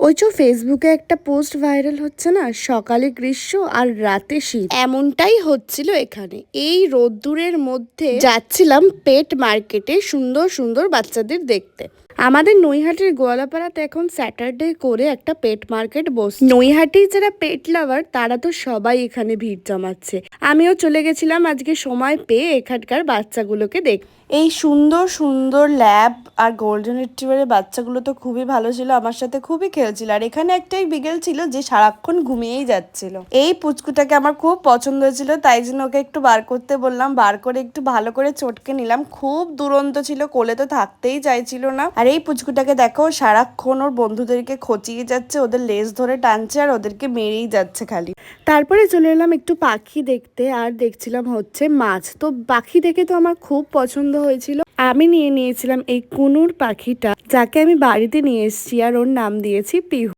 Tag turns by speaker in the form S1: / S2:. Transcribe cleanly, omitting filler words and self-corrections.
S1: ওই যে ফেসবুকে একটা পোস্ট ভাইরাল হচ্ছে না, সকালে গ্রীষ্ম আর রাতে শীত, এমনটাই হচ্ছিল এখানে। এই রোদ্দুরের মধ্যে যাচ্ছিলাম পেট মার্কেটে সুন্দর সুন্দর বাচ্চাদের দেখতে। আমাদের নৈহাটির গোয়ালাপাড়াতে এখন স্যাটারডে করে একটা পেট মার্কেট বসছে। নৈহাটির যারা পেট লাভার তারা তো সবাই এখানে ভিড় জমাচ্ছে। আমিও চলে গেছিলাম আজকে সময় পেয়ে এখানকার বাচ্চাগুলোকে দেখ। এই সুন্দর সুন্দর ল্যাব আর গোল্ডেন রিট্রিভারের বাচ্চাগুলো তো খুবই ভালো ছিল, আমার সাথে খুবই খেলছিল। আর এখানে একটাই বিগেল ছিল যে সারাক্ষণ ঘুমিয়েই যাচ্ছিল। এই পুচকুটাকে আমার খুব পছন্দ হয়েছিল, তাই জন্য ওকে একটু বার করতে বললাম। বার করে একটু ভালো করে চটকে নিলাম। খুব দুরন্ত ছিল, কোলে তো থাকতেই চাইছিল না। আর এই পুচকুটাকে দেখো সারাক্ষণ ওর বন্ধুদেরকে খচিয়ে যাচ্ছে, ওদের লেজ ধরে টানছে আর ওদেরকে মেরেই যাচ্ছে খালি। তারপরে চলে এলাম একটু পাখি দেখতে, আর দেখছিলাম হচ্ছে মাছ। তো পাখি দেখে তো আমার খুব পছন্দ হয়েছিল। আমি নিয়েছিলাম এই কুনুর পাখিটা, যাকে আমি বাড়িতে নিয়ে এসেছি, আর ওর নাম দিয়েছি পিহু।